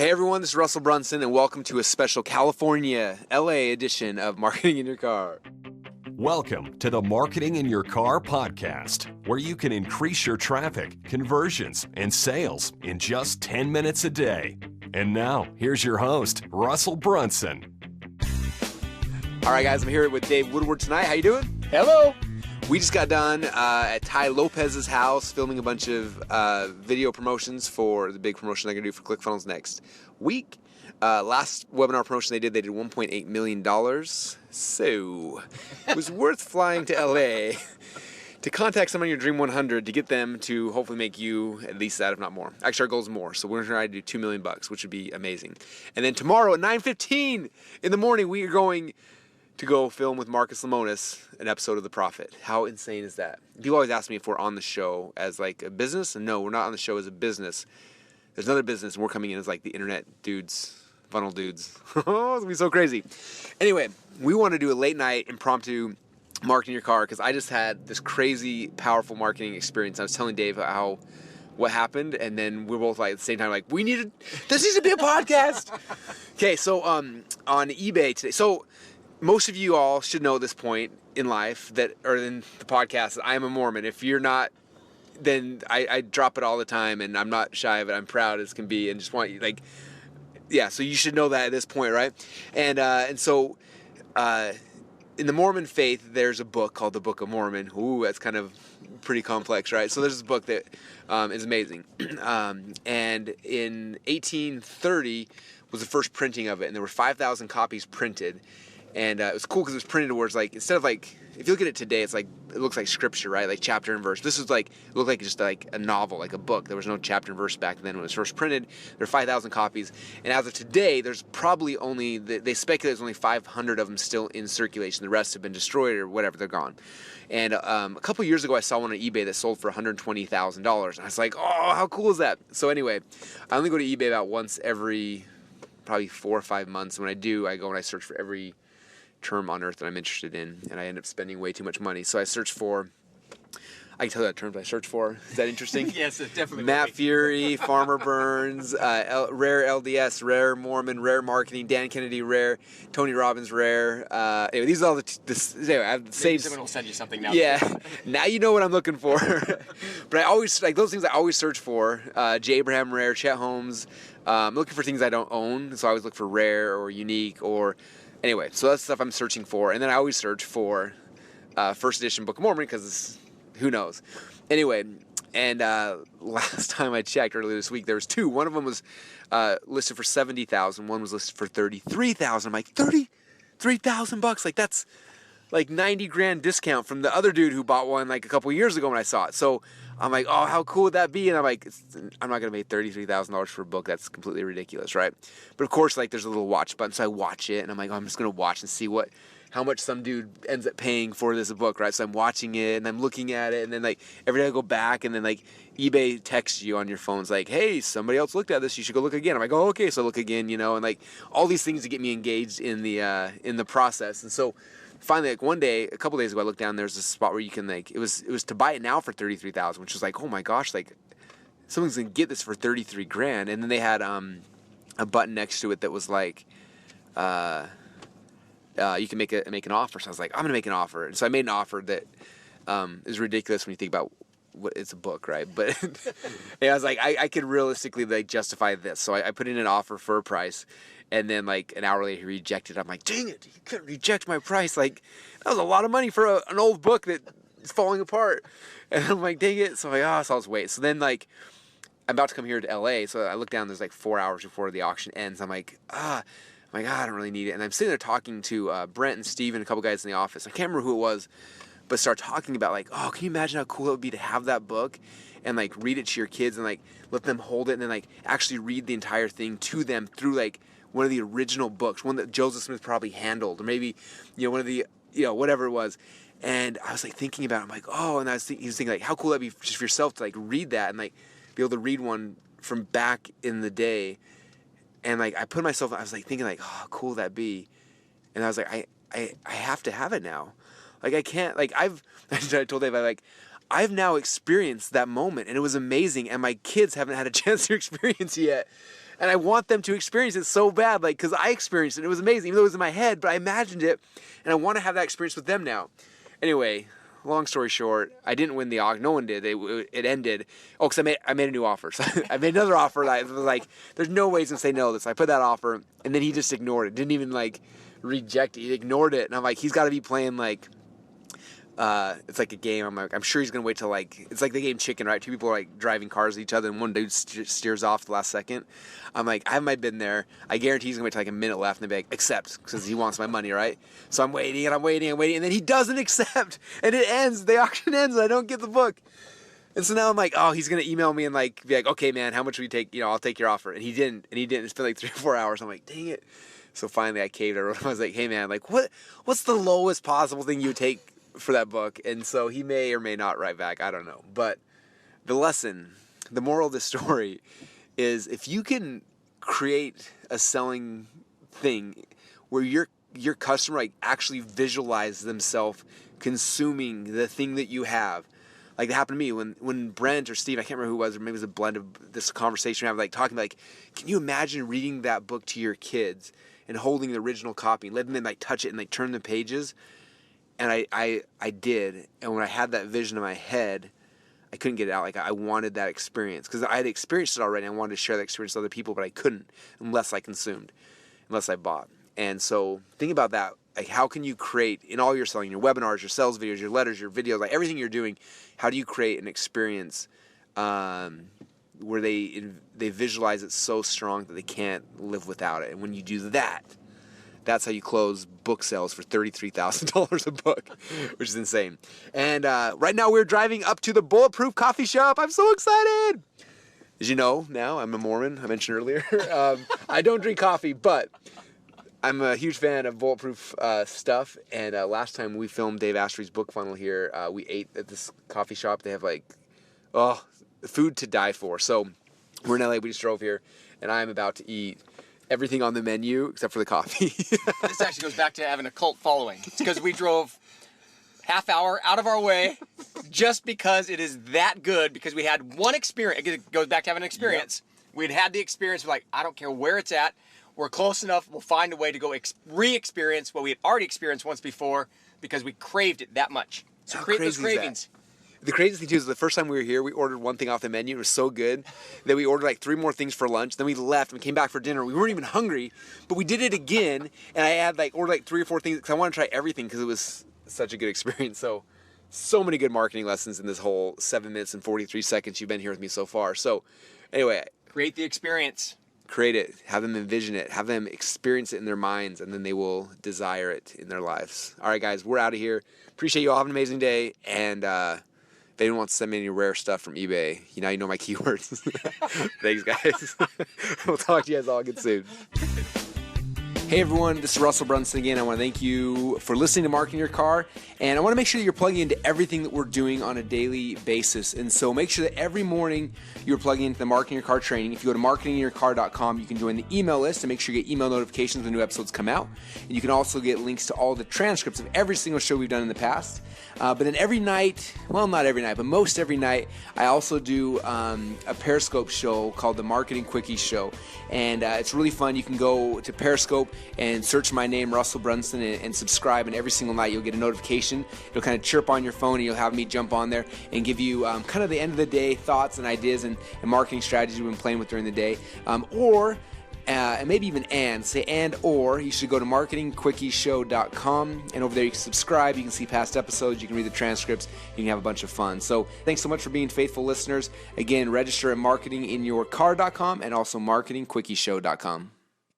Hey everyone, this is Russell Brunson, and welcome to a special California, LA edition of Marketing in Your Car. Welcome to the Marketing in Your Car podcast, where you can increase your traffic, conversions, and sales in just 10 minutes a day. And now, here's your host, Russell Brunson. All right, guys, I'm here with Dave Woodward tonight. How you doing? Hello. We just got done at Ty Lopez's house filming a bunch of video promotions for the big promotion they're going to do for ClickFunnels next week. Last webinar promotion they did $1.8 million. So it was worth flying to LA to contact someone in your Dream 100 to get them to hopefully make you at least that, if not more. Actually, our goal is more. So we're going to try to do $2 million, which would be amazing. And then tomorrow at 9:15 in the morning, we are going to go film with Marcus Lemonis an episode of The Prophet. How insane is that? People always ask me if we're on the show as like a business, and no, we're not on the show as a business. There's another business, and we're coming in as like the internet dudes, funnel dudes. It's gonna be so crazy. Anyway, we want to do a late night impromptu marketing your car because I just had this crazy, powerful marketing experience. I was telling Dave what happened, and then we were both like at the same time like, this needs to be a podcast. Okay, so on eBay today. So most of you all should know at this point in life that, or in the podcast, that I am a Mormon. If you're not, then I drop it all the time, and I'm not shy of it. I'm proud as can be, and just want you so you should know that at this point, right? And so in the Mormon faith, there's a book called the Book of Mormon. Ooh, that's kind of pretty complex, right? So there's this book that is amazing. And in 1830 was the first printing of it, and there were 5,000 copies printed. And it was cool because it was printed where it's like, instead of like, if you look at it today, it's like, it looks like scripture, right? Like chapter and verse. This was like, it looked like just like a novel, like a book. There was no chapter and verse back then when it was first printed. There were 5,000 copies. And as of today, there's probably only, they speculate there's only 500 of them still in circulation. The rest have been destroyed or whatever, they're gone. And a couple years ago, I saw one on eBay that sold for $120,000. And I was like, oh, how cool is that? So anyway, I only go to eBay about once every probably 4 or 5 months. When I do, I go and I search for every term on earth that I'm interested in, and I end up spending way too much money. So I search for, I can tell you that terms I search for. Is that interesting? Yes, it definitely. Matt Fury, Farmer Burns, Rare LDS, Rare Mormon, Rare Marketing, Dan Kennedy, Rare, Tony Robbins, Rare. Anyway, these are all anyway, I've saved. Someone will send you something now. Yeah, now you know what I'm looking for. But I always, like those things I always search for. J. Abraham Rare, Chet Holmes. I'm looking for things I don't own, so I always look for rare or unique or. Anyway, so that's stuff I'm searching for. And then I always search for first edition Book of Mormon because who knows. Anyway, and last time I checked earlier this week, there was two. One of them was listed for $70,000. One was listed for $33,000. I'm like, $33,000? Like that's like $90,000 discount from the other dude who bought one like a couple years ago when I saw it. So I'm like, oh, how cool would that be? And I'm like, I'm not going to pay $33,000 for a book. That's completely ridiculous, right? But of course, like there's a little watch button. So I watch it and I'm like, oh, I'm just going to watch and see how much some dude ends up paying for this book, right? So I'm watching it and I'm looking at it. And then like every day I go back and then like eBay texts you on your phones like, hey, somebody else looked at this. You should go look again. I'm like, oh, okay. So I look again, and like all these things to get me engaged in the process. And so finally, like one day, a couple days ago, I looked down. There's this spot where you can like, it was to buy it now for $33,000, which was like, oh my gosh, like someone's gonna get this for $33,000. And then they had a button next to it that was like, you can make an offer. So I was like, I'm gonna make an offer. And so I made an offer that is ridiculous when you think about what it's a book, right? But I was like, I could realistically like justify this. So I put in an offer for a price. And then like an hour later he rejected it. I'm like, dang it, you couldn't reject my price. Like that was a lot of money for an old book that is falling apart. And I'm like, dang it. So I'm like, so I'll just wait. So then like I'm about to come here to LA. So I look down, there's like 4 hours before the auction ends. I'm like, I don't really need it. And I'm sitting there talking to Brent and Steve and a couple guys in the office. I can't remember who it was, but start talking about like, oh, can you imagine how cool it would be to have that book and like read it to your kids and like let them hold it and then like actually read the entire thing to them through like one of the original books, one that Joseph Smith probably handled, or maybe, one of the, whatever it was. And I was like thinking about it. I'm like, oh, and he was thinking like, how cool that'd be just for yourself to like read that and like be able to read one from back in the day. And like, I was like thinking like, oh, how cool that'd be. And I was like, I have to have it now. Like I can't, like I told Dave, I've now experienced that moment and it was amazing. And my kids haven't had a chance to experience it yet. And I want them to experience it so bad, like, because I experienced it. It was amazing, even though it was in my head, but I imagined it, and I want to have that experience with them now. Anyway, long story short, I didn't win the auction. No one did. It ended. Oh, because I made a new offer. So I made another offer. That I was like, there's no way he's going to say no to this. I put that offer, and then he just ignored it. Didn't even, like, reject it. He ignored it. And I'm like, he's got to be playing, like, it's like a game. I'm like, I'm sure he's going to wait till, like, it's like the game Chicken, right? Two people are, like, driving cars at each other, and one dude steers off the last second. I'm like, I haven't been there. I guarantee he's going to wait till, like, a minute left, and they'll be like, accept, because he wants my money, right? So I'm waiting, and then he doesn't accept, and it ends. The auction ends, and I don't get the book. And so now I'm like, oh, he's going to email me and, like, be like, okay, man, how much will you take? You know, I'll take your offer. And he didn't. It's been, like, 3 or 4 hours. I'm like, dang it. So finally I caved. I was like, hey, man, like, what's the lowest possible thing you would take for that book? And so he may or may not write back. I don't know. But the lesson, the moral of the story is, if you can create a selling thing where your customer, like, actually visualize themselves consuming the thing that you have. Like, that happened to me when Brent or Steve, I can't remember who it was, or maybe it was a blend of this conversation we had, like, talking, like, can you imagine reading that book to your kids and holding the original copy and letting them, like, touch it and, like, turn the pages? And I did. And when I had that vision in my head, I couldn't get it out. Like, I wanted that experience because I had experienced it already. I wanted to share that experience with other people, but I couldn't unless I consumed, unless I bought. And so think about that. Like, how can you create, in all your selling, your webinars, your sales videos, your letters, your videos, like everything you're doing, how do you create an experience where they visualize it so strong that they can't live without it? And when you do that, that's how you close book sales for $33,000 a book, which is insane. And right now we're driving up to the Bulletproof Coffee Shop. I'm so excited. As you know now, I'm a Mormon, I mentioned earlier. I don't drink coffee, but I'm a huge fan of Bulletproof stuff. And last time we filmed Dave Asprey's book funnel here, we ate at this coffee shop. They have, like, food to die for. So we're in LA, we just drove here, and I'm about to eat everything on the menu except for the coffee. This actually goes back to having a cult following. It's because we drove half hour out of our way just because it is that good, because we had one experience. It goes back to having an experience. Yep. We'd had the experience, like, I don't care where it's at. We're close enough. We'll find a way to go re-experience what we had already experienced once before because we craved it that much. So create those cravings. The craziest thing, too, is the first time we were here, we ordered one thing off the menu. It was so good that we ordered, like, 3 more things for lunch. Then we left and we came back for dinner. We weren't even hungry, but we did it again. And I had, like, ordered, like, 3 or 4 things because I wanted to try everything because it was such a good experience. So many good marketing lessons in this whole 7 minutes and 43 seconds you've been here with me so far. So anyway. Create the experience. Create it. Have them envision it. Have them experience it in their minds, and then they will desire it in their lives. All right, guys, we're out of here. Appreciate you all. Have an amazing day. And if anyone wants to send me any rare stuff from eBay, you know my keywords. Thanks, guys. We'll talk to you guys all again soon. Hey everyone, this is Russell Brunson again. I want to thank you for listening to Marketing Your Car, and I want to make sure that you're plugging into everything that we're doing on a daily basis. And so make sure that every morning you're plugging into the Marketing Your Car training. If you go to marketingyourcar.com, you can join the email list and make sure you get email notifications when new episodes come out. And you can also get links to all the transcripts of every single show we've done in the past. But then every night, well, not every night, but most every night, I also do a Periscope show called the Marketing Quickie Show. And it's really fun. You can go to Periscope and search my name, Russell Brunson, and subscribe. And every single night you'll get a notification. It'll kind of chirp on your phone, and you'll have me jump on there and give you kind of the end of the day thoughts and ideas and marketing strategies we've been playing with during the day. And maybe even or you should go to marketingquickieshow.com, and over there you can subscribe, you can see past episodes, you can read the transcripts, you can have a bunch of fun. So thanks so much for being faithful listeners. Again, register at marketinginyourcar.com and also marketingquickieshow.com.